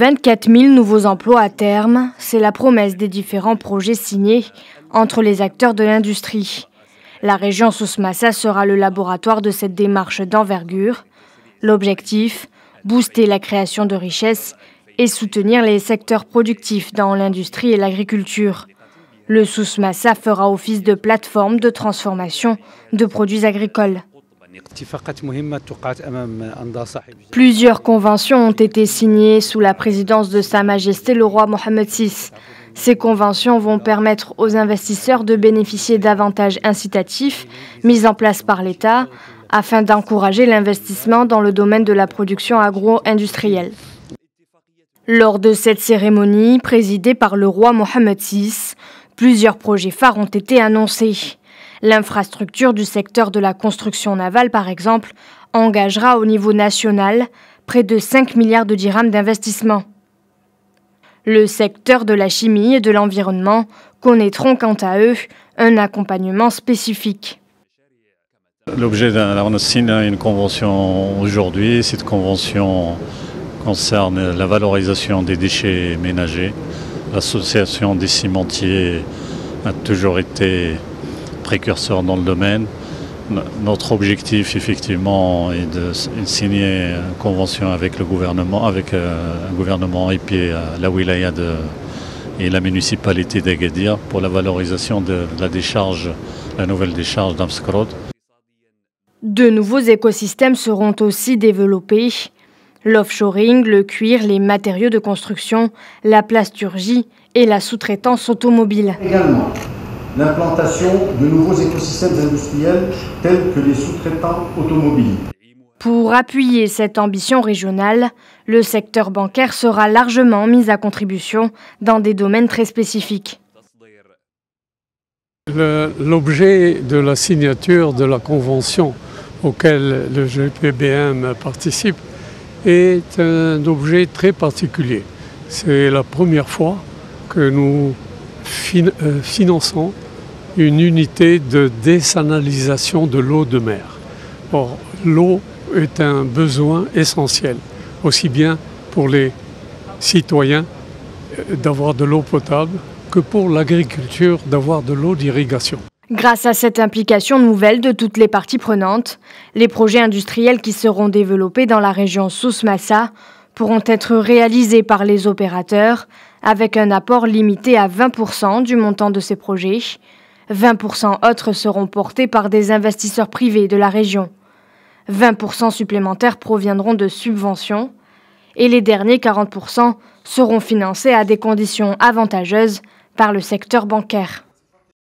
24 000 nouveaux emplois à terme, c'est la promesse des différents projets signés entre les acteurs de l'industrie. La région Souss-Massa sera le laboratoire de cette démarche d'envergure. L'objectif, booster la création de richesses et soutenir les secteurs productifs dans l'industrie et l'agriculture. Le Souss-Massa fera office de plateforme de transformation de produits agricoles. Plusieurs conventions ont été signées sous la présidence de Sa Majesté le roi Mohammed VI. Ces conventions vont permettre aux investisseurs de bénéficier d'avantages incitatifs mis en place par l'État afin d'encourager l'investissement dans le domaine de la production agro-industrielle. Lors de cette cérémonie, présidée par le roi Mohammed VI, plusieurs projets phares ont été annoncés. L'infrastructure du secteur de la construction navale, par exemple, engagera au niveau national près de 5 milliards de dirhams d'investissement. Le secteur de la chimie et de l'environnement connaîtront quant à eux un accompagnement spécifique. L'objet on a signé une convention aujourd'hui. Cette convention concerne la valorisation des déchets ménagers. L'association des cimentiers a toujours été précurseur dans le domaine. Notre objectif, effectivement, est de signer une convention avec le gouvernement, avec un gouvernement et puis la wilaya et la municipalité d'Agadir pour la valorisation de la décharge, la nouvelle décharge d'Amskrod. De nouveaux écosystèmes seront aussi développés. L'offshoring, le cuir, les matériaux de construction, la plasturgie et la sous-traitance automobile. Également, l'implantation de nouveaux écosystèmes industriels tels que les sous-traitants automobiles. Pour appuyer cette ambition régionale, le secteur bancaire sera largement mis à contribution dans des domaines très spécifiques. L'objet de la signature de la convention auquel le GPBM participe est un objet très particulier. C'est la première fois que nous finançons une unité de dessalinalisation de l'eau de mer. Or, l'eau est un besoin essentiel, aussi bien pour les citoyens d'avoir de l'eau potable que pour l'agriculture d'avoir de l'eau d'irrigation. Grâce à cette implication nouvelle de toutes les parties prenantes, les projets industriels qui seront développés dans la région Souss-Massa pourront être réalisés par les opérateurs avec un apport limité à 20% du montant de ces projets. 20% autres seront portés par des investisseurs privés de la région. 20% supplémentaires proviendront de subventions et les derniers 40% seront financés à des conditions avantageuses par le secteur bancaire.